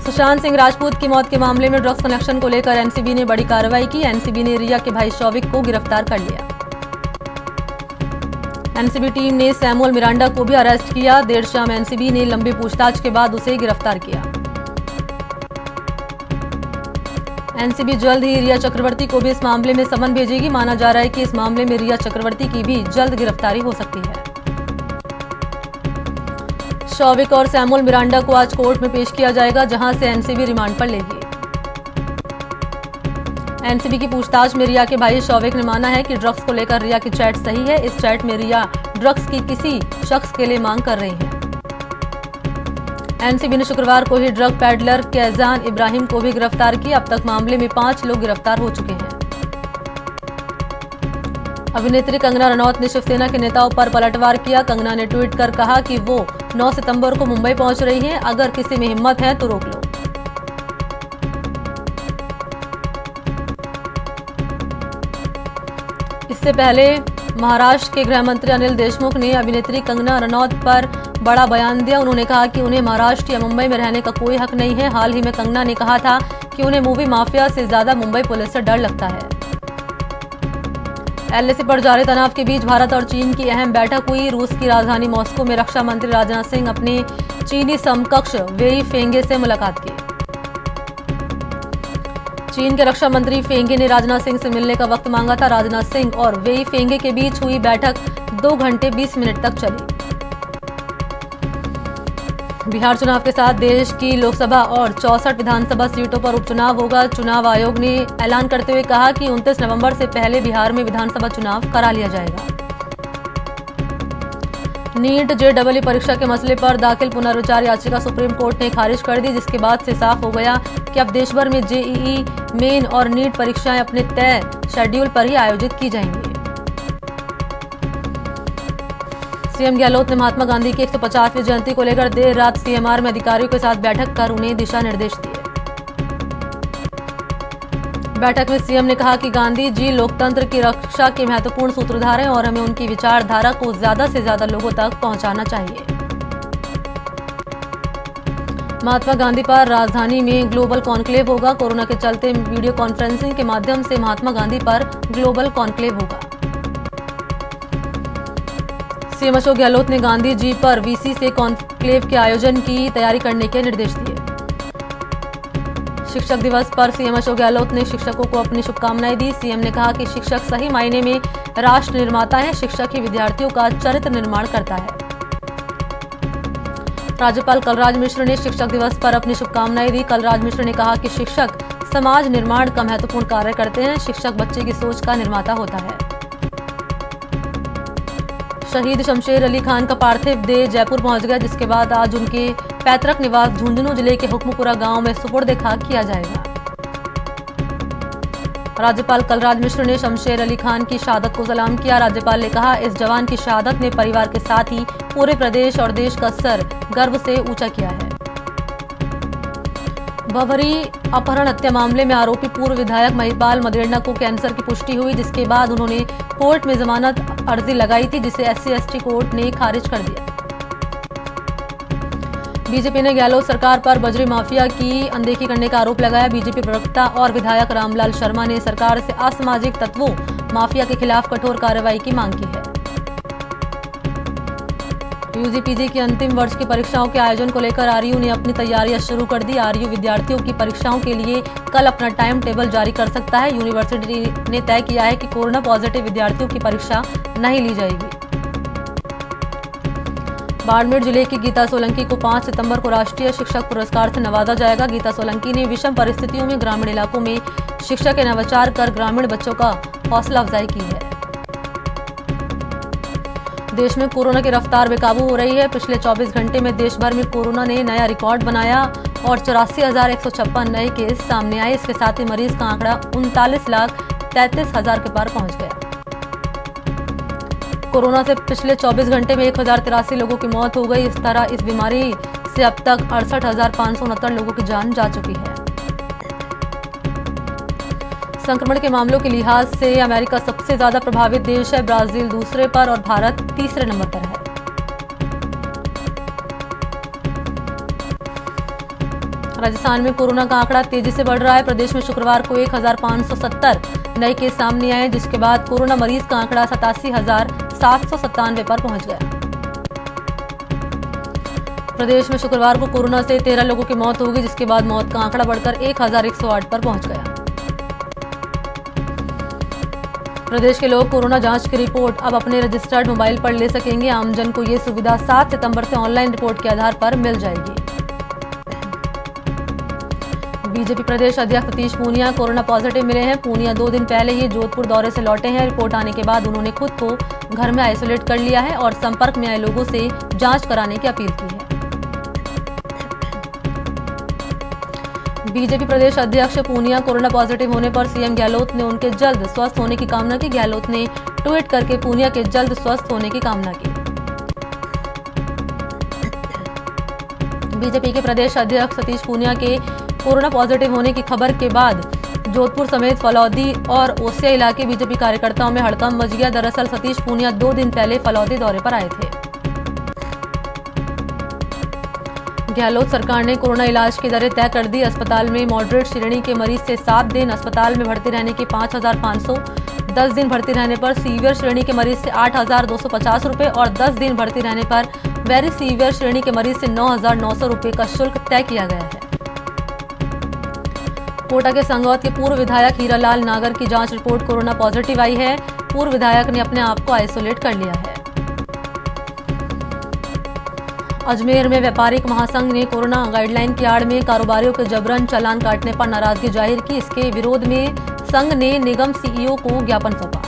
सुशांत सिंह राजपूत की मौत के मामले में ड्रग्स कनेक्शन को लेकर एनसीबी ने बड़ी कार्रवाई की। एनसीबी ने रिया के भाई शौविक को गिरफ्तार कर लिया। एनसीबी टीम ने सैमुअल मिरांडा को भी अरेस्ट किया। देर शाम एनसीबी ने लंबी पूछताछ के बाद उसे गिरफ्तार किया। एनसीबी जल्द ही रिया चक्रवर्ती को भी इस मामले में समन भेजेगी। माना जा रहा है कि इस मामले में रिया चक्रवर्ती की भी जल्द गिरफ्तारी हो सकती है। शौविक और सैमुअल मिरांडा को आज कोर्ट में पेश किया जाएगा, जहां से एनसीबी रिमांड पर लेगी। एनसीबी की पूछताछ में रिया के भाई शौविक ने माना है कि ड्रग्स को लेकर रिया की चैट सही है। इस चैट में रिया ड्रग्स की किसी शख्स के लिए मांग कर रही है। एनसीबी ने शुक्रवार को ही ड्रग पैडलर कैजान इब्राहिम को भी गिरफ्तार किया। अब तक मामले में 5 लोग गिरफ्तार हो चुके हैं। अभिनेत्री कंगना रनौत ने शिवसेना के नेताओं पर पलटवार किया। कंगना ने ट्वीट कर कहा कि वो 9 सितंबर को मुंबई पहुंच रही हैं। अगर किसी में हिम्मत है तो रोक लो। इससे पहले महाराष्ट्र के गृह मंत्री अनिल देशमुख ने अभिनेत्री कंगना रनौत पर बड़ा बयान दिया। उन्होंने कहा कि उन्हें महाराष्ट्र या मुंबई में रहने का कोई हक नहीं है। हाल ही में कंगना ने कहा था कि उन्हें मूवी माफिया से ज्यादा मुंबई पुलिस से डर लगता है। एलएसी पर जारी तनाव के बीच भारत और चीन की अहम बैठक हुई। रूस की राजधानी मॉस्को में रक्षा मंत्री राजनाथ सिंह अपने चीनी समकक्ष वेई फेंगे से मुलाकात की। चीन के रक्षा मंत्री फेंगे ने राजनाथ सिंह से मिलने का वक्त मांगा था। राजनाथ सिंह और वेई फेंगे के बीच हुई बैठक 2 घंटे 20 मिनट तक चली। बिहार चुनाव के साथ देश की लोकसभा और 64 विधानसभा सीटों पर उपचुनाव होगा। चुनाव आयोग ने ऐलान करते हुए कहा कि 29 नवंबर से पहले बिहार में विधानसभा चुनाव करा लिया जाएगा। नीट जेईई परीक्षा के मसले पर दाखिल पुनर्विचार याचिका सुप्रीम कोर्ट ने खारिज कर दी, जिसके बाद से साफ हो गया कि अब देश भर में जेईई मेन और नीट परीक्षाएं अपने तय शेड्यूल पर ही आयोजित की जाएंगी। सीएम गहलोत ने महात्मा गांधी की 150वीं जयंती को लेकर देर रात सीएमआर में अधिकारियों के साथ बैठक कर उन्हें दिशा निर्देश दिए। बैठक में सीएम ने कहा कि गांधी जी लोकतंत्र की रक्षा के महत्वपूर्ण सूत्रधार हैं और हमें उनकी विचारधारा को ज्यादा से ज्यादा लोगों तक पहुंचाना चाहिए। महात्मा गांधी पर राजधानी में ग्लोबल कॉन्क्लेव होगा। कोरोना के चलते वीडियो कॉन्फ्रेंसिंग के माध्यम से महात्मा गांधी पर ग्लोबल कॉन्क्लेव होगा। सीएम अशोक गहलोत ने गांधी जी पर वीसी से कॉन्क्लेव के आयोजन की तैयारी करने के निर्देश दिए। शिक्षक दिवस पर सीएम अशोक गहलोत ने शिक्षकों को अपनी शुभकामनाएं दी। सीएम ने कहा कि शिक्षक सही मायने में राष्ट्र निर्माता है। शिक्षक ही विद्यार्थियों का चरित्र निर्माण करता है। राज्यपाल कलराज मिश्र ने शिक्षक दिवस पर अपनी शुभकामनाएं दी। कलराज मिश्र ने कहा कि शिक्षक समाज निर्माण का महत्वपूर्ण कार्य करते हैं। शिक्षक बच्चे की सोच का निर्माता होता है। शहीद शमशेर अली खान का पार्थिव देह जयपुर पहुंच गया, जिसके बाद आज उनके पैतृक निवास झुंझुनू जिले के हुक्मपुरा गांव में सुपुर्द खाक किया जाएगा। राज्यपाल कलराज मिश्र ने शमशेर अली खान की शहादत को सलाम किया। राज्यपाल ने कहा, इस जवान की शहादत ने परिवार के साथ ही पूरे प्रदेश और देश का सर गर्व से ऊंचा किया है। भवरी अपहरण हत्या मामले में आरोपी पूर्व विधायक महिपाल मदेरणा को कैंसर की पुष्टि हुई, जिसके बाद उन्होंने कोर्ट में जमानत अर्जी लगाई थी, जिसे SC/ST कोर्ट ने खारिज कर दिया। बीजेपी ने गहलोत सरकार पर बजरी माफिया की अनदेखी करने का आरोप लगाया। बीजेपी प्रवक्ता और विधायक रामलाल शर्मा ने सरकार से असामाजिक तत्वों माफिया के खिलाफ कठोर कार्रवाई की मांग की है। यूजी-पीजी की अंतिम वर्ष की परीक्षाओं के आयोजन को लेकर आरयू ने अपनी तैयारियां शुरू कर दी। आरयू विद्यार्थियों की परीक्षाओं के लिए कल अपना टाइम टेबल जारी कर सकता है। यूनिवर्सिटी ने तय किया है कि कोरोना पॉजिटिव विद्यार्थियों की परीक्षा नहीं ली जाएगी। बाड़मेर जिले की गीता सोलंकी को 5 सितंबर को राष्ट्रीय शिक्षक पुरस्कार से नवाजा जाएगा। गीता सोलंकी ने विषम परिस्थितियों में ग्रामीण इलाकों में शिक्षा के नवाचार कर ग्रामीण बच्चों का हौसला अफजाई की है। देश में कोरोना की रफ्तार बेकाबू हो रही है। पिछले 24 घंटे में देश भर में कोरोना ने नया रिकॉर्ड बनाया और 84,156 नए केस सामने आए। इसके साथ ही मरीज का आंकड़ा 39,33,000 के पार पहुंच गया। कोरोना से पिछले 24 घंटे में 1,083 लोगों की मौत हो गई। इस तरह इस बीमारी से अब तक 68,569 लोगों की जान जा चुकी है। संक्रमण के मामलों के लिहाज से अमेरिका सबसे ज्यादा प्रभावित देश है। ब्राजील दूसरे पर और भारत तीसरे नंबर पर है। राजस्थान में कोरोना का आंकड़ा तेजी से बढ़ रहा है। प्रदेश में शुक्रवार को 1570 नए केस सामने आए, जिसके बाद कोरोना मरीज का आंकड़ा 87,797 पर पहुंच गया। प्रदेश में शुक्रवार को कोरोना से 13 लोगों की मौत होगी, जिसके बाद मौत का आंकड़ा बढ़कर 1108 पर पहुंच गया। प्रदेश के लोग कोरोना जांच की रिपोर्ट अब अपने रजिस्टर्ड मोबाइल पर ले सकेंगे। आमजन को ये सुविधा 7 सितंबर से ऑनलाइन रिपोर्ट के आधार पर मिल जाएगी। बीजेपी प्रदेश अध्यक्ष सतीश पूनिया कोरोना पॉजिटिव मिले हैं। पूनिया 2 दिन पहले ही जोधपुर दौरे से लौटे हैं। रिपोर्ट आने के बाद उन्होंने खुद को घर में आइसोलेट कर लिया है और संपर्क में आए लोगों से जांच कराने की अपील की है। बीजेपी प्रदेश अध्यक्ष पूनिया कोरोना पॉजिटिव होने पर सीएम गहलोत ने उनके जल्द स्वस्थ होने की कामना की। गहलोत ने ट्वीट करके पूनिया के जल्द स्वस्थ होने की कामना की। बीजेपी के प्रदेश अध्यक्ष सतीश पूनिया के कोरोना पॉजिटिव होने की खबर के बाद जोधपुर समेत फलौदी और ओसिया इलाके बीजेपी कार्यकर्ताओं में हड़कंप मच गया। दरअसल सतीश पूनिया 2 दिन पहले फलौदी दौरे पर आए थे। गहलोत सरकार ने कोरोना इलाज की दरें तय कर दी। अस्पताल में मॉडरेट श्रेणी के मरीज से 7 दिन अस्पताल में भर्ती रहने के 5,500, 10 दिन भर्ती रहने पर सीवियर श्रेणी के मरीज से 8,250 रुपये और 10 दिन भर्ती रहने पर वेरी सीवियर श्रेणी के मरीज से 9,900 रुपये का शुल्क तय किया गया है। कोटा के संगौत के पूर्व विधायक हीरालाल नागर की जांच रिपोर्ट कोरोना पॉजिटिव आई है। पूर्व विधायक ने अपने आप को आइसोलेट कर लिया है। अजमेर में व्यापारिक महासंघ ने कोरोना गाइडलाइन की आड़ में कारोबारियों के जबरन चालान काटने पर नाराजगी जाहिर की। इसके विरोध में संघ ने निगम सीईओ को ज्ञापन सौंपा।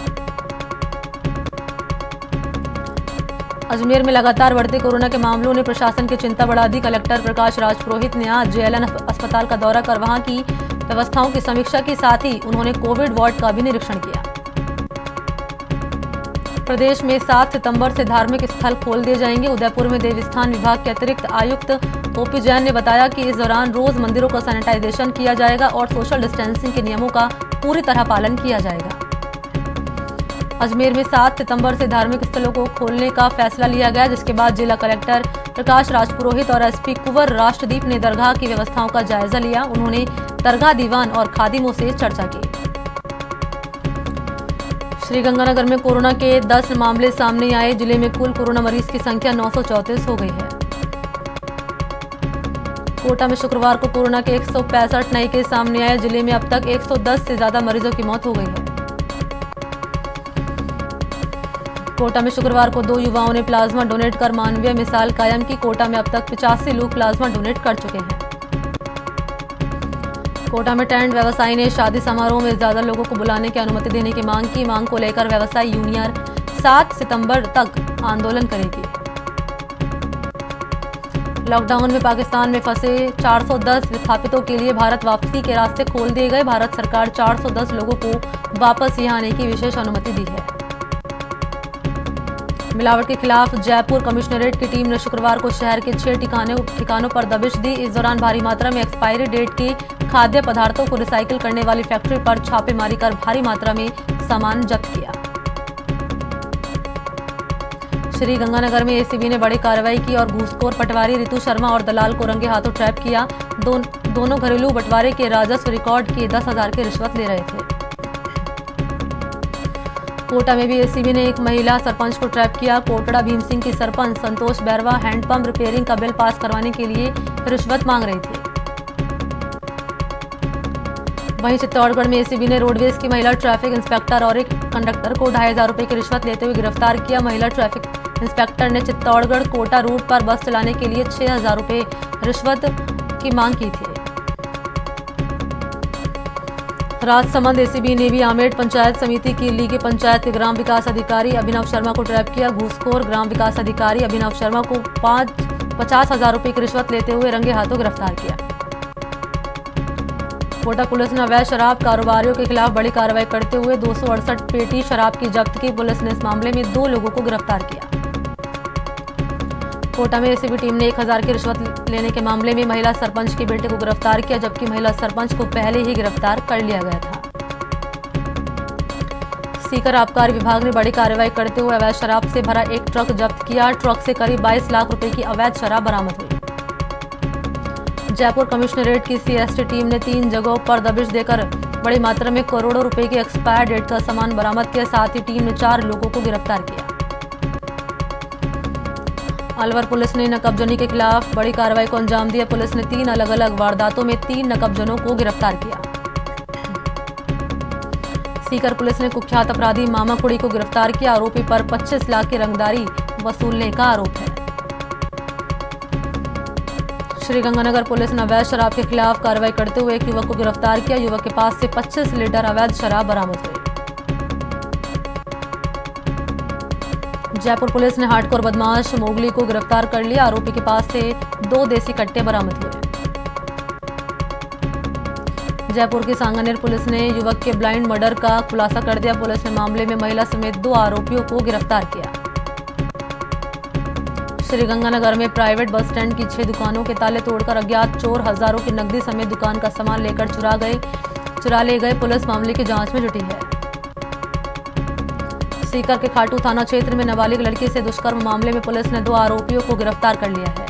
अजमेर में लगातार बढ़ते कोरोना के मामलों ने प्रशासन की चिंता बढ़ा दी। कलेक्टर प्रकाश राज पुरोहित ने आज जेएलएन अस्पताल का दौरा कर वहां की व्यवस्थाओं की समीक्षा की, साथ ही उन्होंने कोविड वार्ड का भी निरीक्षण किया। प्रदेश में 7 सितंबर से धार्मिक स्थल खोल दिए जाएंगे। उदयपुर में देवस्थान विभाग के अतिरिक्त आयुक्त ओपी जैन ने बताया कि इस दौरान रोज मंदिरों का सैनिटाइजेशन किया जाएगा और सोशल डिस्टेंसिंग के नियमों का पूरी तरह पालन किया जाएगा। अजमेर में 7 सितंबर से धार्मिक स्थलों को खोलने का फैसला लिया गया, जिसके बाद जिला कलेक्टर प्रकाश राज पुरोहित और एसपी कुंवर राष्ट्रदीप ने दरगाह की व्यवस्थाओं का जायजा लिया। उन्होंने दरगाह दीवान और खादिमों से चर्चा की। श्रीगंगानगर में कोरोना के 10 मामले सामने आए। जिले में कुल कोरोना मरीज की संख्या 934 हो गई है। कोटा में शुक्रवार को कोरोना के 165 नए केस सामने आए। जिले में अब तक 110 से ज्यादा मरीजों की मौत हो गई है। कोटा में शुक्रवार को 2 युवाओं ने प्लाज्मा डोनेट कर मानवीय मिसाल कायम की। कोटा में अब तक 85 लोग प्लाज्मा डोनेट कर चुके हैं। कोटा में टेंट व्यवसायी ने शादी समारोह में ज्यादा लोगों को बुलाने की अनुमति देने की मांग की। मांग को लेकर व्यवसायी यूनियन 7 सितंबर तक आंदोलन करेगी। लॉकडाउन में पाकिस्तान में फंसे 410 विस्थापितों के लिए भारत वापसी के रास्ते खोल दिए गए। भारत सरकार 410 लोगों को वापस यहां आने की विशेष अनुमति दी है। मिलावट के खिलाफ जयपुर कमिश्नरेट की टीम ने शुक्रवार को शहर के 6 ठिकानों पर दबिश दी। इस दौरान भारी मात्रा में एक्सपायरी डेट के खाद्य पदार्थों को रिसाइकिल करने वाली फैक्ट्री पर छापेमारी कर भारी मात्रा में सामान जब्त किया। श्रीगंगानगर में एसीबी ने बड़ी कार्रवाई की और घूसखोर पटवारी रितु शर्मा और दलाल को रंगे हाथों ट्रैप किया। दोनों घरेलू बंटवारे के राजस्व रिकॉर्ड किए 10,000 की रिश्वत ले रहे थे। कोटा में भी एसीबी ने एक महिला सरपंच को ट्रैप किया। कोटड़ा भीम सिंह की सरपंच संतोष बैरवा हैंडपंप रिपेयरिंग का बिल पास करवाने के लिए रिश्वत मांग रही थी। वहीं चित्तौड़गढ़ में एसीबी ने रोडवेज की महिला ट्रैफिक इंस्पेक्टर और एक कंडक्टर को 2,500 रुपए की रिश्वत लेते हुए गिरफ्तार किया। महिला ट्रैफिक इंस्पेक्टर ने चित्तौड़गढ़ कोटा रूट पर बस चलाने के लिए 6,000 रुपए रिश्वत की मांग की थी। राजसमंद एसीबी ने भी आमेट पंचायत समिति की ली के पंचायत के ग्राम विकास अधिकारी अभिनव शर्मा को ट्रैप किया। घूसखोर ग्राम विकास अधिकारी अभिनव शर्मा को 50,000 रुपए की रिश्वत लेते हुए रंगे हाथों गिरफ्तार किया। कोटा पुलिस ने अवैध शराब कारोबारियों के खिलाफ बड़ी कार्रवाई करते हुए 268 पेटी शराब की जब्त की। पुलिस ने इस मामले में 2 लोगों को गिरफ्तार किया। कोटा में एसीबी टीम ने 1,000 की रिश्वत लेने के मामले में महिला सरपंच के बेटे को गिरफ्तार किया, जबकि महिला सरपंच को पहले ही गिरफ्तार कर लिया गया था। सीकर आबकारी विभाग ने बड़ी कार्रवाई करते हुए अवैध शराब से भरा एक ट्रक जब्त किया। ट्रक से करीब 22 लाख रुपए की अवैध शराब बरामद हुई। जयपुर कमिश्नरेट की सीएसटी टीम ने 3 जगहों पर दबिश देकर बड़ी मात्रा में करोड़ों रुपए की एक्सपायर डेट का सामान बरामद किया। साथ ही टीम ने 4 लोगों को गिरफ्तार किया। अलवर पुलिस ने नकबजनी के खिलाफ बड़ी कार्रवाई को अंजाम दिया। पुलिस ने 3 अलग अलग वारदातों में 3 नकबजनों को गिरफ्तार किया। सीकर पुलिस ने कुख्यात अपराधी मामा कुड़ी को गिरफ्तार किया। आरोपी पर 25 लाख की रंगदारी वसूलने का आरोप है। श्रीगंगानगर पुलिस ने अवैध शराब के खिलाफ कार्रवाई करते हुए एक युवक को गिरफ्तार किया। युवक के पास से 25 लीटर अवैध शराब बरामद हुई। जयपुर पुलिस ने हार्डकोर बदमाश मोगली को गिरफ्तार कर लिया। आरोपी के पास से 2 देसी कट्टे बरामद हुए। जयपुर की सांगानेर पुलिस ने युवक के ब्लाइंड मर्डर का खुलासा कर दिया। पुलिस ने मामले में महिला समेत 2 आरोपियों को गिरफ्तार किया। श्रीगंगानगर में प्राइवेट बस स्टैंड की 6 दुकानों के ताले तोड़कर अज्ञात चोर हजारों की नकदी समेत दुकान का सामान लेकर चुरा ले गए। पुलिस मामले की जांच में जुटी है। सीकर के खाटू थाना क्षेत्र में नाबालिग लड़की से दुष्कर्म मामले में पुलिस ने 2 आरोपियों को गिरफ्तार कर लिया है।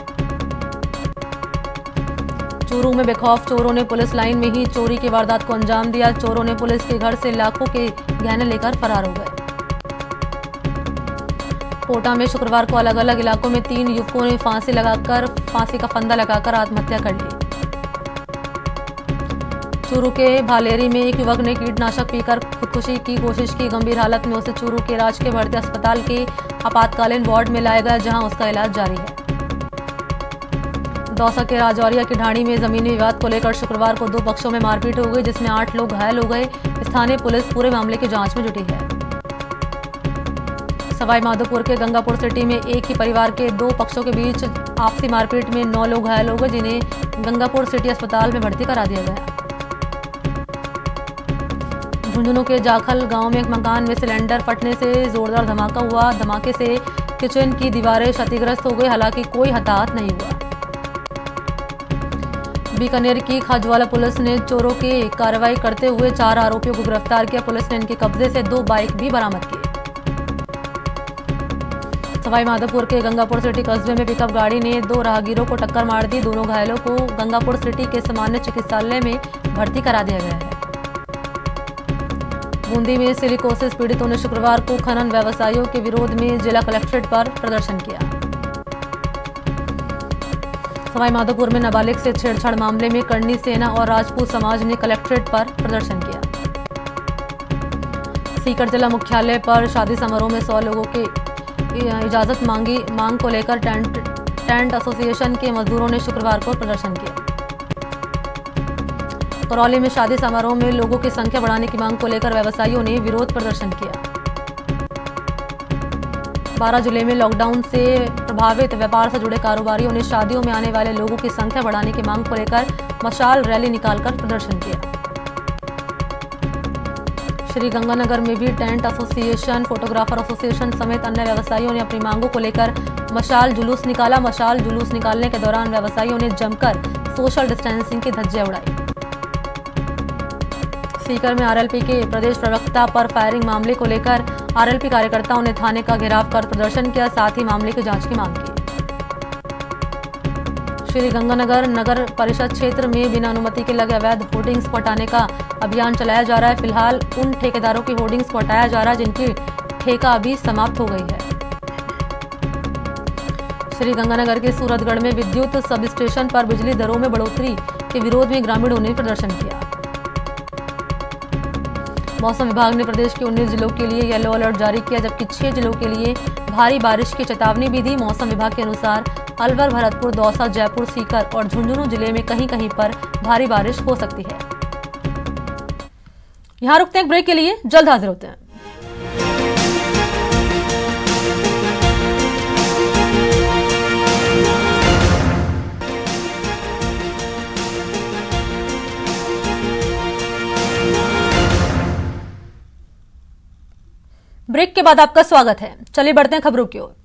चूरू में बेखौफ चोरों ने पुलिस लाइन में ही चोरी की वारदात को अंजाम दिया। चोरों ने पुलिस के घर से लाखों के गहने लेकर फरार हो गए। कोटा में शुक्रवार को अलग अलग इलाकों में 3 युवकों ने फांसी का फंदा लगाकर आत्महत्या कर ली। चूरू के भालेरी में एक युवक ने कीटनाशक पीकर खुदकुशी की कोशिश की। गंभीर हालत में उसे चूरू के राजकीय भर्ती अस्पताल के आपातकालीन वार्ड में लाया गया, जहां उसका इलाज जारी है। दौसा के राजौरिया की ढाणी में जमीनी विवाद को लेकर शुक्रवार को 2 पक्षों में मारपीट हो गई, जिसमें 8 लोग घायल हो गए। स्थानीय पुलिस पूरे मामले की जांच में जुटी है। सवाई माधोपुर के गंगापुर सिटी में एक ही परिवार के 2 पक्षों के बीच आपसी मारपीट में 9 लोग घायल हो गए, जिन्हें गंगापुर सिटी अस्पताल में भर्ती करा दिया गया। झुंझुनू के जाखल गांव में एक मकान में सिलेंडर फटने से जोरदार धमाका हुआ। धमाके से किचन की दीवारें क्षतिग्रस्त हो गई, हालांकि कोई हताहत नहीं हुआ। बीकानेर की खाजवाला पुलिस ने चोरों की कार्रवाई करते हुए 4 आरोपियों को गिरफ्तार किया। पुलिस ने इनके कब्जे से 2 बाइक भी बरामद किए। सवाई माधोपुर के गंगापुर सिटी कस्बे में पिकअप गाड़ी ने 2 राहगीरों को टक्कर मार दी। दोनों घायलों को गंगापुर सिटी के सामान्य चिकित्सालय में भर्ती करा दिया गया है। बूंदी में सिलिकोसिस पीड़ितों ने शुक्रवार को खनन व्यवसायियों के विरोध में जिला कलेक्ट्रेट पर प्रदर्शन किया। सवाई माधोपुर में नाबालिग से छेड़छाड़ मामले में करनी सेना और राजपूत समाज ने कलेक्ट्रेट पर प्रदर्शन किया। सीकर जिला मुख्यालय पर शादी समारोह में 100 लोगों की इजाजत मांग को लेकर टेंट एसोसिएशन के मजदूरों ने शुक्रवार को प्रदर्शन किया। करौली में शादी समारोह में लोगों की संख्या बढ़ाने की मांग को लेकर व्यवसायियों ने विरोध प्रदर्शन किया। 12 जिले में लॉकडाउन से प्रभावित व्यापार से जुड़े कारोबारियों ने शादियों में आने वाले लोगों की संख्या बढ़ाने की मांग को लेकर मशाल रैली निकालकर प्रदर्शन किया। श्रीगंगानगर में भी टेंट एसोसिएशन, फोटोग्राफर एसोसिएशन समेत अन्य व्यवसायियों ने अपनी मांगों को लेकर मशाल जुलूस निकाला। मशाल जुलूस निकालने के दौरान व्यवसायियों ने जमकर सोशल डिस्टेंसिंग की धज्जियां उड़ाई। सीकर में आरएलपी के प्रदेश प्रवक्ता पर फायरिंग मामले को लेकर आरएलपी कार्यकर्ताओं ने थाने का घेराव कर प्रदर्शन किया, साथ ही मामले की जांच की मांग की। श्रीगंगानगर नगर परिषद क्षेत्र में बिना अनुमति के लगे अवैध होर्डिंग्स को हटाने का अभियान चलाया जा रहा है। फिलहाल उन ठेकेदारों की होर्डिंग्स को हटाया जा रहा है जिनकी ठेका अभी समाप्त हो गई है। श्रीगंगानगर के सूरतगढ़ में विद्युत सब स्टेशन पर बिजली दरों में बढ़ोतरी के विरोध में ग्रामीणों ने प्रदर्शन किया। मौसम विभाग ने प्रदेश के 19 जिलों के लिए येलो अलर्ट जारी किया, जबकि 6 जिलों के लिए भारी बारिश की चेतावनी भी दी। मौसम विभाग के अनुसार अलवर, भरतपुर, दौसा, जयपुर, सीकर और झुंझुनू जिले में कहीं कहीं पर भारी बारिश हो सकती है। यहां रुकते हैं ब्रेक के लिए, जल्द हाजिर होते हैं। ब्रेक के बाद आपका स्वागत है। चलिए बढ़ते हैं खबरों की ओर।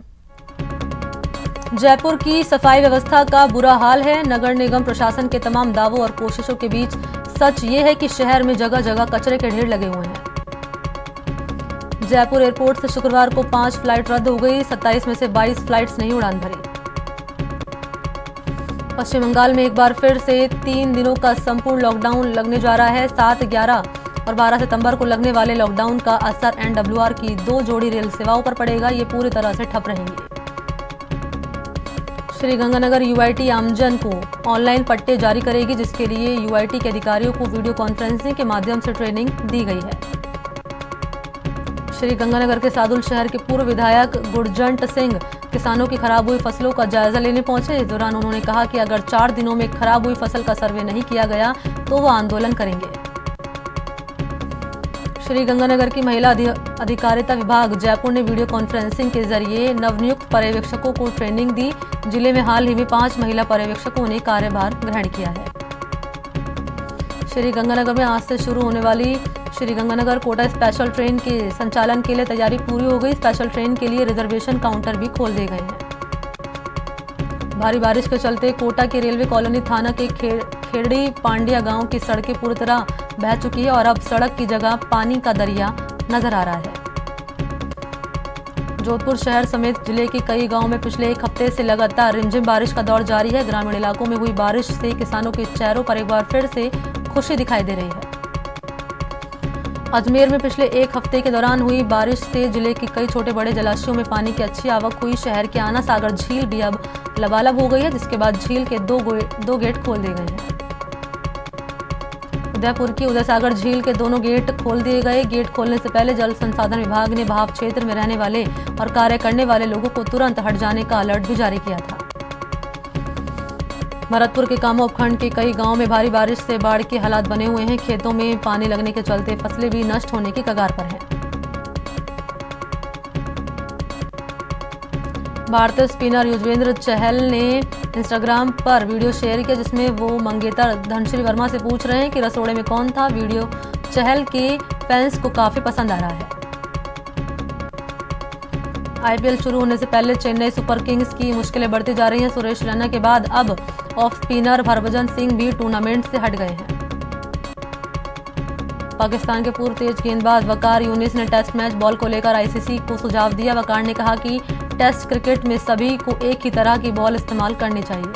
जयपुर की सफाई व्यवस्था का बुरा हाल है। नगर निगम प्रशासन के तमाम दावों और कोशिशों के बीच सच ये है कि शहर में जगह जगह कचरे के ढेर लगे हुए हैं। जयपुर एयरपोर्ट से शुक्रवार को 5 फ्लाइट रद्द हो गई। 27 में से 22 फ्लाइट्स नहीं उड़ान भरी। पश्चिम बंगाल में एक बार फिर से 3 दिनों का संपूर्ण लॉकडाउन लगने जा रहा है। 7, 11 और 12 सितंबर को लगने वाले लॉकडाउन का असर एनडब्ल्यूआर की 2 जोड़ी रेल सेवाओं पर पड़ेगा। ये पूरी तरह से ठप रहेंगी। श्रीगंगानगर यूआईटी आमजन को ऑनलाइन पट्टे जारी करेगी, जिसके लिए यूआईटी के अधिकारियों को वीडियो कॉन्फ्रेंसिंग के माध्यम से ट्रेनिंग दी गई है। श्रीगंगानगर के सादुल शहर के पूर्व विधायक गुरजंट सिंह किसानों की खराब हुई फसलों का जायजा लेने पहुंचे। इस दौरान उन्होंने कहा कि अगर 4 दिनों में खराब हुई फसल का सर्वे नहीं किया गया तो वो आंदोलन करेंगे। श्रीगंगानगर की महिला अधिकारिता विभाग जयपुर ने वीडियो कॉन्फ्रेंसिंग के जरिए नवनियुक्त पर्यवेक्षकों को ट्रेनिंग दी। जिले में हाल ही में 5 महिला पर्यवेक्षकों ने कार्यभार ग्रहण किया है। श्रीगंगानगर में आज से शुरू होने वाली श्रीगंगानगर कोटा स्पेशल ट्रेन के संचालन के लिए तैयारी पूरी हो गई। स्पेशल ट्रेन के लिए रिजर्वेशन काउंटर भी खोल दिए गए हैं। भारी बारिश के चलते कोटा के रेलवे कॉलोनी थाना के खेड़ी पांडिया गांव की सड़कें पूरी तरह बह चुकी है और अब सड़क की जगह पानी का दरिया नजर आ रहा है। जोधपुर शहर समेत जिले के कई गांवों में पिछले 1 हफ्ते से लगातार रिमझिम बारिश का दौर जारी है। ग्रामीण इलाकों में हुई बारिश से किसानों के चेहरों पर एक बार फिर से खुशी दिखाई दे रही है। अजमेर में पिछले 1 हफ्ते के दौरान हुई बारिश से जिले के कई छोटे बड़े जलाशयों में पानी की अच्छी आवक हुई। शहर की आना सागर झील भी अब लबालब हो गई है, जिसके बाद झील के 2 गेट खोल दिए गए हैं। उदयपुर की उदय सागर झील के दोनों गेट खोल दिए गए। गेट खोलने से पहले जल संसाधन विभाग ने भाव क्षेत्र में रहने वाले और कार्य करने वाले लोगों को तुरंत हट जाने का अलर्ट भी जारी किया था। भरतपुर के कामो उपखंड के कई गांवों में भारी बारिश से बाढ़ के हालात बने हुए हैं। खेतों में पानी लगने के चलते फसलें भी नष्ट होने की कगार पर हैं। भारतीय स्पिनर युजवेंद्र चहल ने इंस्टाग्राम पर वीडियो शेयर किया, जिसमें वो मंगेतर धनश्री वर्मा से पूछ रहे हैं कि रसोड़े में कौन था। वीडियो चहल के फैंस को काफी पसंद आ रहा है। आईपीएल शुरू होने से पहले चेन्नई सुपर किंग्स की मुश्किलें बढ़ती जा रही हैं। सुरेश रैना के बाद अब ऑफ स्पिनर हरभजन सिंह भी टूर्नामेंट से हट गए हैं। पाकिस्तान के पूर्व तेज गेंदबाज वकार यूनिस ने टेस्ट मैच बॉल को लेकर आईसीसी को सुझाव दिया। वकार ने कहा कि टेस्ट क्रिकेट में सभी को एक ही तरह की बॉल इस्तेमाल करनी चाहिए।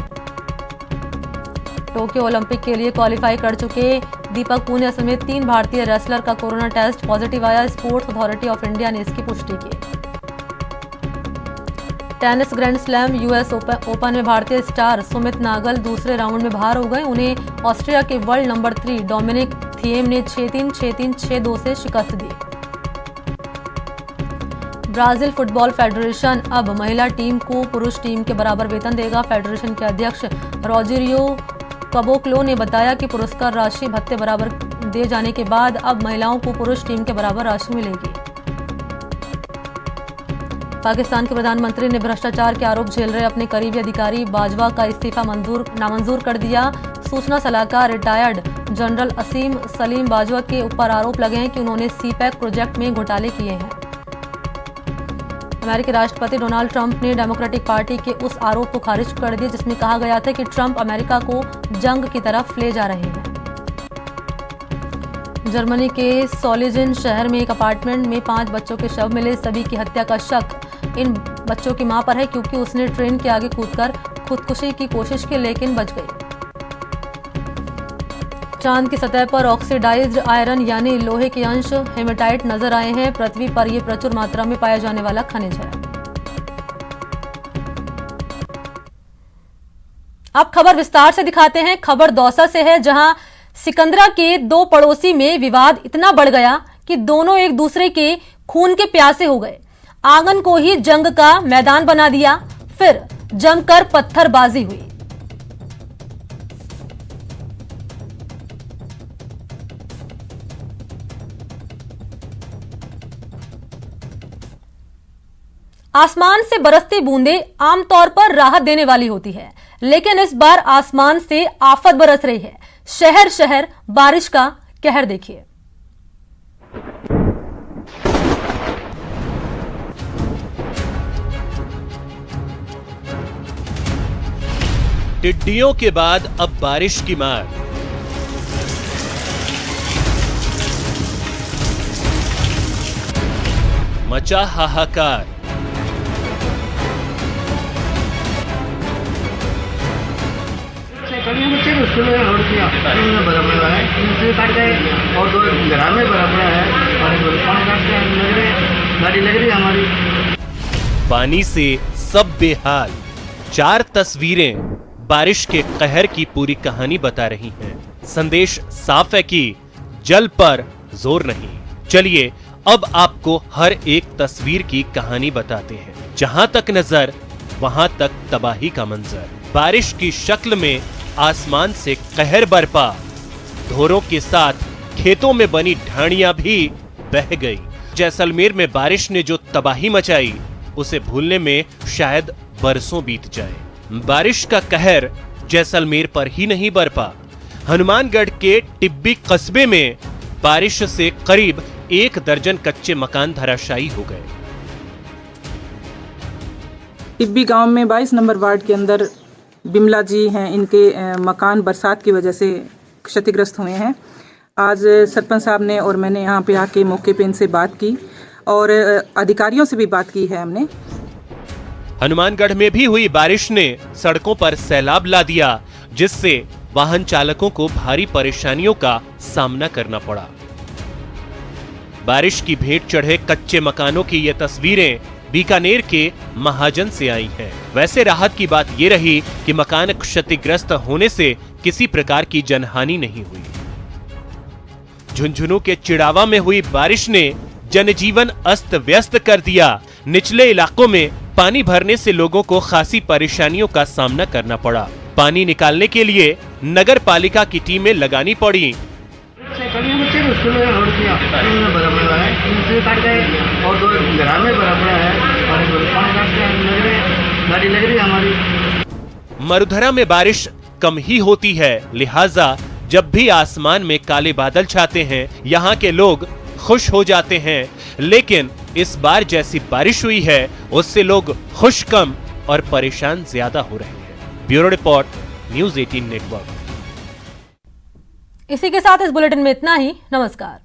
टोक्यो ओलंपिक के लिए क्वालिफाई कर चुके दीपक पूनिया समेत 3 भारतीय रेसलर का कोरोना टेस्ट पॉजिटिव आया। स्पोर्ट्स अथॉरिटी ऑफ इंडिया ने इसकी पुष्टि की। Tennis grand slam US open में भारतीय स्टार सुमित नागल दूसरे राउंड में बाहर हो गए। उन्हें ऑस्ट्रिया के वर्ल्ड नंबर 3 डोमिनिक थिएम ने 6-3, 6-3, 6-2 से शिकस्त दी। ब्राजील फुटबॉल फेडरेशन अब महिला टीम को पुरुष टीम के बराबर वेतन देगा। फेडरेशन के अध्यक्ष रोजेरियो कबोक्लो ने बताया कि पुरस्कार राशि भत्ते बराबर दिए जाने के बाद अब महिलाओं को पुरुष टीम के बराबर राशि मिलेगी। पाकिस्तान के प्रधानमंत्री ने भ्रष्टाचार के आरोप झेल रहे अपने करीबी अधिकारी बाजवा का इस्तीफा नामंजूर कर दिया। सूचना सलाहकार रिटायर्ड जनरल असीम सलीम बाजवा के ऊपर आरोप लगे हैं कि उन्होंने सीपैक प्रोजेक्ट में घोटाले किए हैं। अमेरिकी राष्ट्रपति डोनाल्ड ट्रंप ने डेमोक्रेटिक पार्टी के उस आरोप को खारिज कर दिया जिसमें कहा गया था कि ट्रंप अमेरिका को जंग की तरफ ले जा रहे हैं। जर्मनी के सोलिजिन शहर में एक अपार्टमेंट में 5 बच्चों के शव मिले। सभी की हत्या का शक इन बच्चों की मां पर है, क्योंकि उसने ट्रेन के आगे कूदकर खुदकुशी की कोशिश की लेकिन बच गई। चांद की सतह पर ऑक्सीडाइज्ड आयरन यानी लोहे के अंश हेमेटाइट नजर आए हैं। पृथ्वी पर यह प्रचुर मात्रा में पाया जाने वाला खनिज है। अब खबर विस्तार से दिखाते हैं। खबर दौसा से है, जहां सिकंदरा के 2 पड़ोसी में विवाद इतना बढ़ गया कि दोनों एक दूसरे के खून के प्यासे हो गए। आंगन को ही जंग का मैदान बना दिया, फिर जमकर पत्थरबाजी हुई। आसमान से बरसती बूंदें आमतौर पर राहत देने वाली होती है, लेकिन इस बार आसमान से आफत बरस रही है। शहर शहर बारिश का कहर देखिए। टिड्डियों के बाद अब बारिश की मार। मचा हाहाकार। स्कूल में रोड किया में बड़ा पड़ा है, इनसे काट गए और 2 घर में बड़ा पड़ा है और पानी काटते हैं, लग रहे गाड़ी लग रही है हमारी। पानी से सब बेहाल। 4 तस्वीरें बारिश के कहर की पूरी कहानी बता रही हैं। संदेश साफ है कि जल पर जोर नहीं। चलिए अब आपको हर एक तस्वीर की कहानी बताते हैं। जहां तक नजर वहां तक तबाही का मंजर। बारिश की शक्ल में आसमान से कहर बरपा। धोरों के साथ खेतों में बनी ढाणियां भी बह गई। जैसलमेर में बारिश ने जो तबाही मचाई उसे भूलने में शायद बरसों बीत जाए। बारिश का कहर जैसलमेर पर ही नहीं बरपा। हनुमानगढ़ के टिब्बी कस्बे में बारिश से करीब 1 दर्जन कच्चे मकान धराशायी हो गए। टिब्बी गांव में 22 नंबर वार्ड के अंदर बिमला जी हैं, इनके मकान बरसात की वजह से क्षतिग्रस्त हुए हैं। आज सरपंच साहब ने और मैंने यहाँ पे आके मौके पे इनसे बात की और अधिकारियों से भी बात की है हमने। हनुमानगढ़ में भी हुई बारिश ने सड़कों पर सैलाब ला दिया, जिससे वाहन चालकों को भारी परेशानियों का सामना करना पड़ा। बारिश की भेंट चढ़े कच्चे मकानों की ये तस्वीरें बीकानेर के महाजन से आई हैं। वैसे राहत की बात ये रही कि मकान क्षतिग्रस्त होने से किसी प्रकार की जनहानि नहीं हुई। झुंझुनू के चिड़ावा में हुई बारिश ने जनजीवन अस्त व्यस्त कर दिया। निचले इलाकों में पानी भरने से लोगों को खासी परेशानियों का सामना करना पड़ा। पानी निकालने के लिए नगर पालिका की टीमें लगानी पड़ी। बच्चे को स्कूल में रोड किया में बड़ा पड़ा है, इनसे काट गए और 2 घर में बड़ा पड़ा है और पानी काटते हैं, लग रहे गाड़ी लग रही है हमारी। मरुधरा में बारिश कम ही होती है, लिहाजा जब भी आसमान में काले बादल छाते हैं यहाँ के लोग खुश हो जाते हैं। लेकिन इस बार जैसी बारिश हुई है उससे लोग खुश कम और परेशान ज्यादा हो रहे हैं। Bureau report, news 18 network. इसी के साथ इस बुलेटिन में इतना ही। नमस्कार।